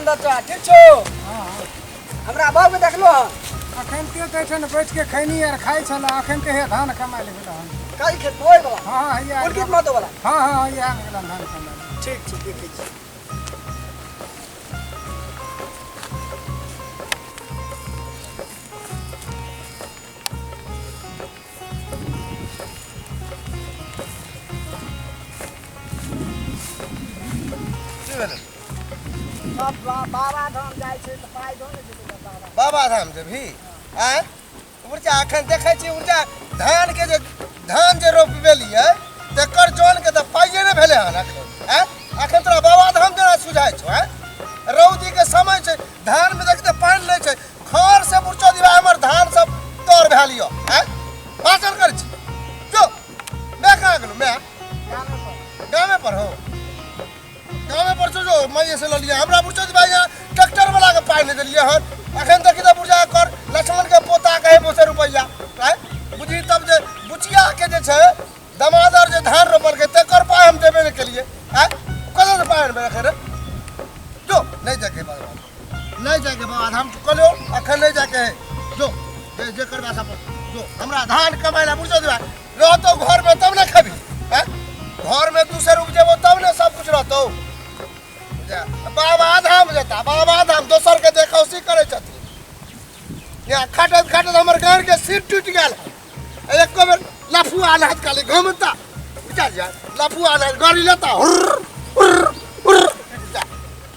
सुंदर चा ठीक छो हमरा बाबू के देखलो अखन के कहै छै न बैठ के खैनी आर खाइ छला अखन के हे धान कमाइ ले गेल हन काई खेत बोय बाबा हां या उनके मत वाला हां या गेल धान कमाइ ठीक ठीक देखे छी बाबा धाम जाय छै त पाइ दो ने देबे बाबा बाबा धाम जेबही आय उर्जा अखन देखै छी उर्जा धान के जे धान जे रोपबेलियै तेकर जन के त पाइए ने भेले हन अखन आय अखन तोरा बाबा धाम जेना सुझाय छौ आय रौदी के समय छै धान में देखते पानि नै छै खर से बुरचो दिबा हमर धान सब तोड़ भए लियो आय भाषण कर छी जो मैं कहां गेलु मैं गामे पर हो गामे पर जो मैं से ल लिया हमरा बुरचो दिबा यहाँ ट्रैक्टर वाला के पाइ नै देलिए हन अखन तक त बुरजा कर लक्ष्मण के पोता कहे 200 रुपैया आय बुझी तब जे बुचिया के जे छै दमादर जे धान रोपल के तेकर पाइ हम देबे नै केलिए आय कतौ से पाइ में रखे रे जो नहीं जाके बाबा धाम कलो अखन नहीं जाके जो जे करबा सब जो हमरा धान कमाइ ला बुझो दिबा रहतो घर में तब न खबी हैं घर में दूसरे रुप जेबो तब न सब कुछ रहतो बाबा धाम जता बाबा धाम दोसर के देखौसी करे छथि यहाँ खटत खटत हमर घर के सिर टूट गेल एक बेर लफुआ हाथ काले घुमता बुझा जा लफुआ हाथ गाड़ी लेता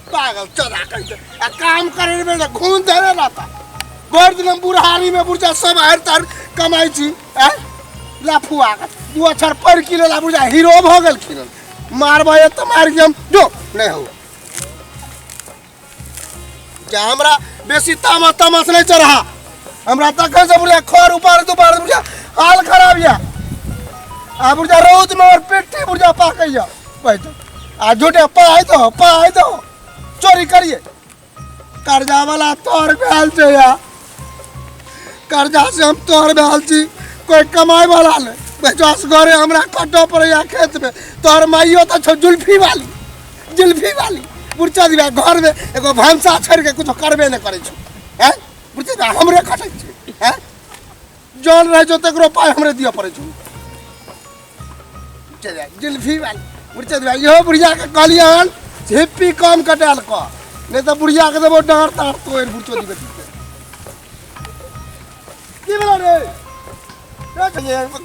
पागल चला कह आ काम करे में घून धरे लाता भर दिन बुढ़ारी में बुझा सब हर तर कमाई छी हैं लफुआ दू अक्षर पढ़ किलो ला बुझा हीरो भ गेल खिन मारबे त मार के हम जो नहीं हो क्या हमरा बेसी तामस नहीं चढ़ा हमरा तखन से बुझा खर ऊपर दुपार बुझा हाल खराब या आ बुझा रौद में और पेटी बुझा पाकैया बैठ आ झूठे पाई दो चोरी करिए कर्जा वाला तोर भेल छै या कर्जा से हम तोर भेल छी कोई कमाई वाला नहीं बेचास घरे हमरा कटो पड़ैया खेत में तोर माइयो त छौ जुल्फी वाली बुरचा दिबा घर में एगो भंसा छोड़ के कुछ करबे न करे छ हैं बुरचा हमरे कटै छै हैं जौन रह जो तकरो पाई हमरे दियो पड़े छ चल जुल्फी वाली बुरचा दिबा यो बुढ़िया के कहलियन हिप्पी कम कटाल क नहीं तो बुढ़िया के देबो डांट तार तोड़ बुरचो दिबे की बोला रे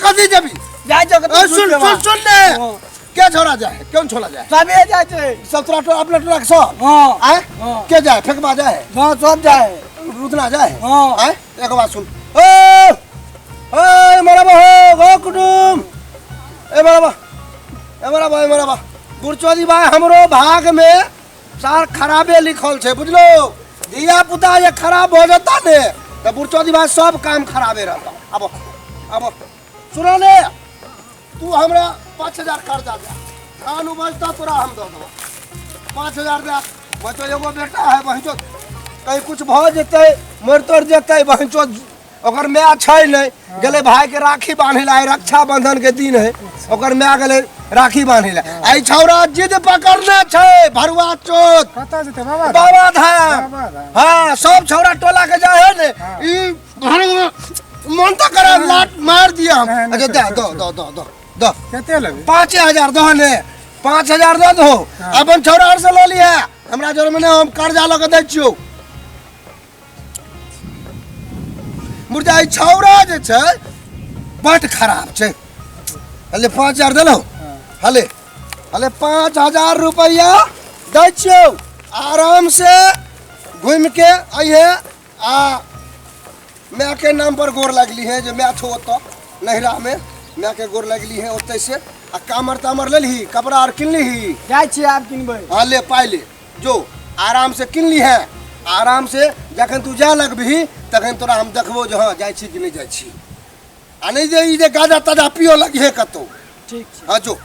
कथी जबी जाय जो सुन ले क्या छोड़ा जाए क्यों छोड़ा जाए सबे जाय छै सब तोरा तो अपना ट्रक सो हां आय के जाए फेंकबा जाए हां सब जाय रुदना जाए हां आय एक बात सुन ओ मेरा गो कुटुम मेरा बा गुरचोदी भाई हमरो भाग में सार खराबे लिखल छै बुझलो दिया पुता ये खराब हो जाता ने तो गुरचोदी भाई सब काम खराबे रहता अब सुनो ले तू हमरा 5000 कर्जा दे धान उपजता तोरा हम दो 5000 दे मैं तो एगो बेटा है बहिचो कहीं कुछ भ जेतै मर तोड़ जेतै बहिचो ओकर माय छै नहीं गेले भाई के राखी बांधे ला रक्षा बंधन के दिन है ओकर माय गेले राखी बांधे ला आई छौरा जिद पकड़ना छै भरुआ चोत कता जते बाबा बाबा धाम हां सब छौरा टोला के जाए है ने ई मन तो करे लात मार दिया हम अच्छा दो कते लेबे 5000 दो ने 5000 दो अपन छौरा और से ले लिया हमरा जोर में हम कर्जा ल के दै छियो मुर्जा ई छौरा जे छै बट खराब छै हले 5000 देलो हले 5000 रुपया दै छियो आराम से घूम के आइए आ मैं के नाम पर गोर लगली है जो मैं छो तो नहरा में मैं के गोर लगली है ओते से आ कामर तामर ले ली कपड़ा और किन ली जाय छी आप किनबे हां ले पाई ले जो आराम से किन ली है आराम से जखन तू जा लगबही तखन तोरा हम देखबो जे हां जाय छी कि नहीं जाय छी आ नहीं जे ई जे गाजा ताजा पियो लगी है कतो ठीक छै हां जो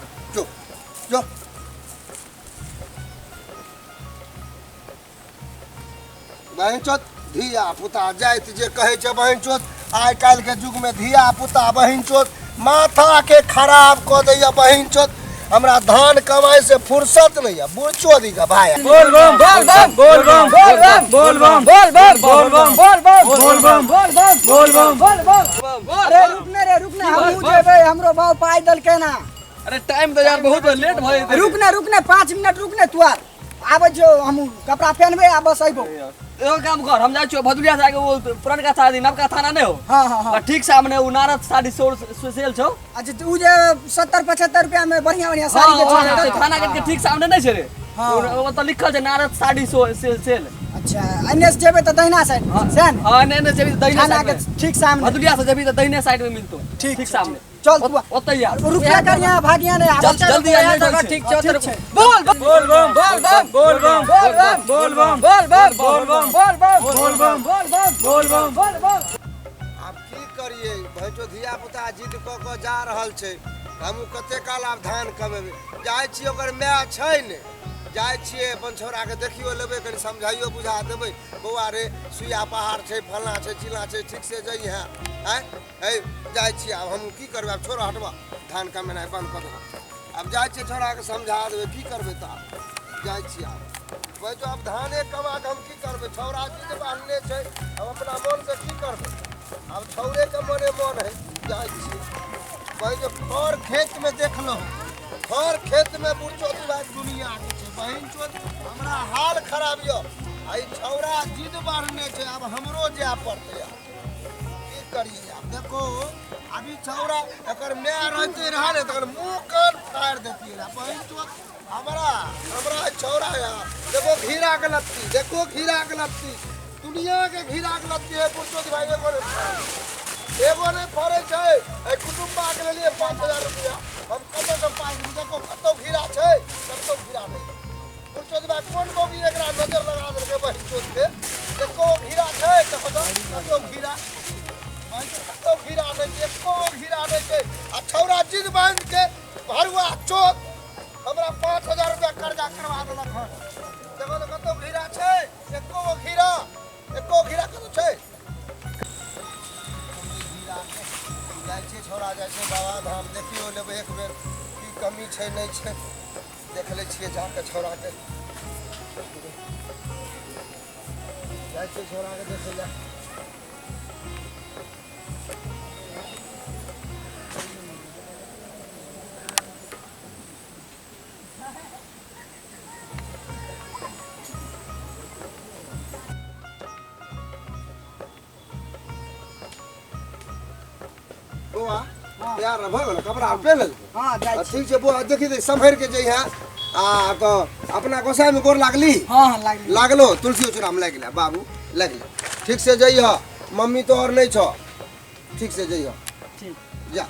बहन चोत धिया पुता जाइत जे कहे छै बहन चोत आइ काल के युग में धिया पुता बहन चोत माथा के खराब क दैया बहन चोत हमरा धान कमाई से फुर्सत नहीं है बुढ़चो दी का भाई बोल बम बोल बम बोल बम बोल बम बोल बम बोल बम बोल बम बोल बम बोल बम बोल बम बोल बम। अरे रुकने हम जेबे हमरो बाऊ पाई दल के ना। अरे टाइम तो यार बहुत लेट भई। रुकने 5 मिनट रुकने तुआर आबे जो हम कपड़ा पहनबे आ बस आइबो। एगो काम कर हम जाय छियो भदुलिया से आके वो पुरनका शादी नवका थाना नहीं हो। हां ठीक सामने उ नारद साड़ी सेल छौ। अच्छा तू जे 70-75 रुपया में बढ़िया साड़ी बेच थाना के ठीक सामने नहीं छे रे। वो तो लिखल छे नारद साड़ी सेल। अच्छा अन्य से जेबे त दहिना साइड सेन। हां ने जेबी त दहिना थाना के ठीक सामने भदुलिया से जेबी त दहिने साइड में मिलतो। ठीक सामने चल तू ओतै यार रुपया कर यहां भागिया ने जल्दी आ जा। ठीक छे बोल बम बोल बम बोल बम बोल बम बोल बम बोल बम बोल बम बोल बम बोल बम बोल बम बोल बम बोल बम। अब की करिए भैंचो धिया पुता जिद क जा रहल छै हमहू कते काल आब धान कमेबे जाय छी ओकर माय छै ने जाय छिए अपन छोरा के देखियो लेबे कनी समझाइयो बुझा देबे बौआ रे सुइया पहाड़ छै फलना छै चिला छै ठीक से जई है ए जाय छी अब हम की करबे अब छोरा हटवा धान कमेनाइ बंद कर दे अब जाय छी छोरा के समझा देबे की करबे त जाय छी अब भाई जो अब धाने कमा के हम की करबे छोरा जिद बांधने छै हम अपना मन से की करबे अब छौरे के मने मन है जाय छी भाई जो और खेत में देख लो और खेत में बुढ़चो दिवाज दुनिया के छै बहिन चोद हमरा हाल खराब यो आई छौरा जिद बांधने छै अब हमरो जाय पड़ते की करिए अब देखो अभी छौरा एकर माय रहते रहले तकर मुंह कान फाड़ देती है बहिन चोद हमरा छौरा यार देखो घीरा के लत्ती दुनिया के घीरा के लत्ती है बुढ़चो दिवाज एगो नहीं फरे छै ए कुटुंबा के लिए 5000 रुपया हम कतो से पास देखो कतो घीरा छै कतो घीरा नहीं बुढ़चो दिवाज कोन बोगी एकरा नजर लगा देलके बहिन चोद के देखो घीरा छै कतो घीरा नहीं एको घीरा नहीं छै आ छौरा जिद बांध के भरुआ चोद हमरा 5000 रुपया कर्जा करवा देलक हन देखो तो कतो घीरा छै एको घीरा कतो छै जाय छै छोरा जाय छै बाबा धाम देखियो लेबै एक बेर की कमी छै नहीं छै देख ले छिए जाके छोरा के जाय छै छोरा के देख ले बुआ यार भगल कपड़ा पहन ले हां जाय छी ठीक छै बुआ देखि दे संभर के जई है आ तो अपना गोसाई में गोर लागली हां लागलो तुलसी चूड़ा में लागिला बाबू लागिला ठीक से जई हो मम्मी तो और नहीं छो ठीक से जई हो ठीक जा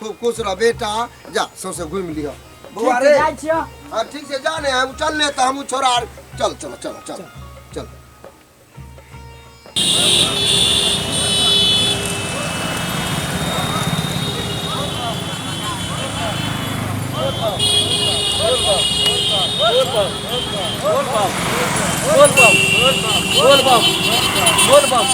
खूब खुश रह बेटा जा सौसे घूम लियो बुआ रे जाय छी हां ठीक से जाने हम चल ले त हम छोरा चल बोल बम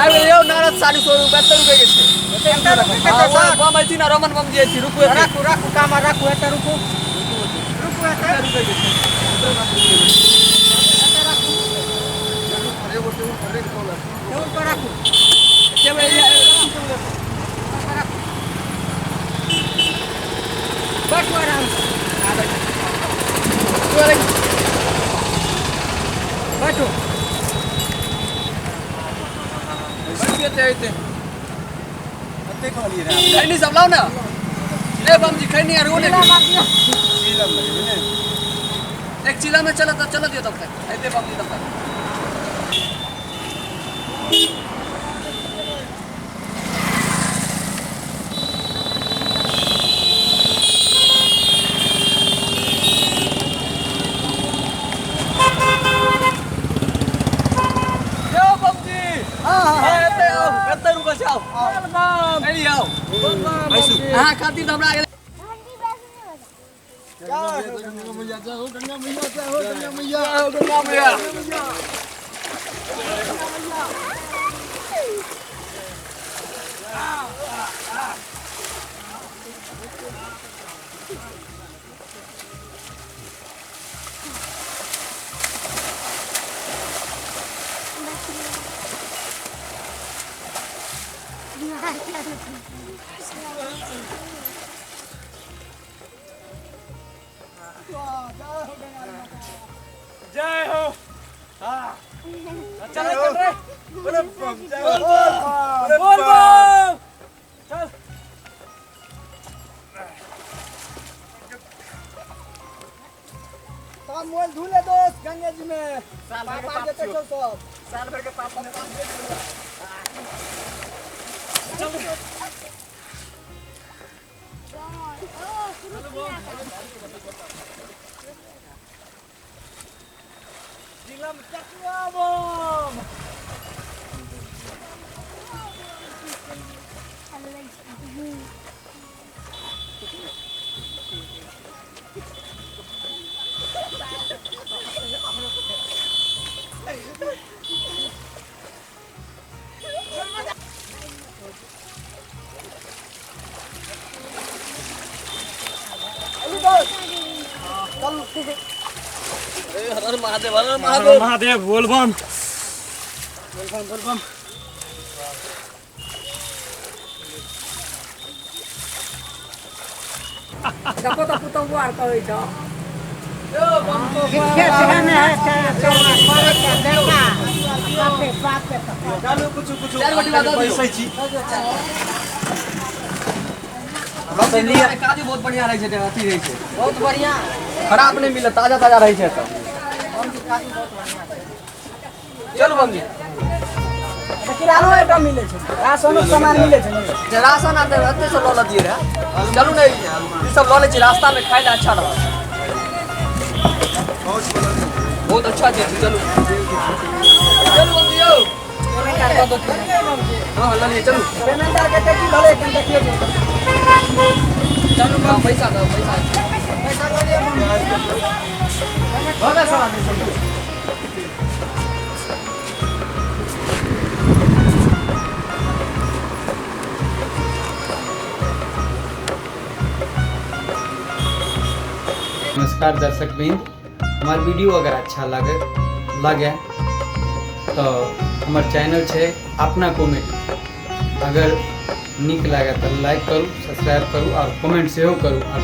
आबे यो नारद 72 रुपए के छे 72 रुपए के साथ बम आई ना रमन बम जे छी रुकू राखू काम राखू एटा रुकू एटा रुपए के अरे वो तो राखू के भैया बैठो आराम से बैठो खैनी सब लाओ ना ले बम जी खैनी और ओने एक चिला में चला दियो तब तक ऐते बम जी तब तक हाँ खातिर हमरा आगे गंगा मैया जय हो। चल बोल बम जय बोल बम चल। तब मोल धुले दोस्त गंगा जी में साल भर के पापा पाप देते छो। छो सब साल भर के पाप हम काम दे दिया। जिला में चकवा बम। हर हर महादेव, हर हर महादेव। महादेव बोल बम। देखो तो पुतंगो आर कहै छ चलो कुछ चार बटी बता दियो। काजू बहुत बढ़िया रहे छै, अथी रहे छै बहुत बढ़िया खराब नहीं मिले, ताजा ताजा रहे छै तो। चल बम जी। किरानो आइटम मिले छै, राशनो सामान मिले छै। जे राशन आते रहते सब लऽ लतिए रे। चलू नहीं ई सब लऽ ले छी, रास्ता में खाए ले अच्छा रह। बहुत अच्छा चीज चलू। चलू बम जी यो। हां ले लिए चलू। पेमेंट आर के टेकी भले कन देखियो चलू का पैसा दो, पैसा पैसा दे दियो भले सारा दे चलू। नमस्कार दर्शक बिंद, हमार वीडियो अगर अच्छा लगे तो हमार चैनल है अपना कॉमेडी, अगर निक लगे तो लाइक करूँ, सब्सक्राइब करूँ और कमेंट से करूँ और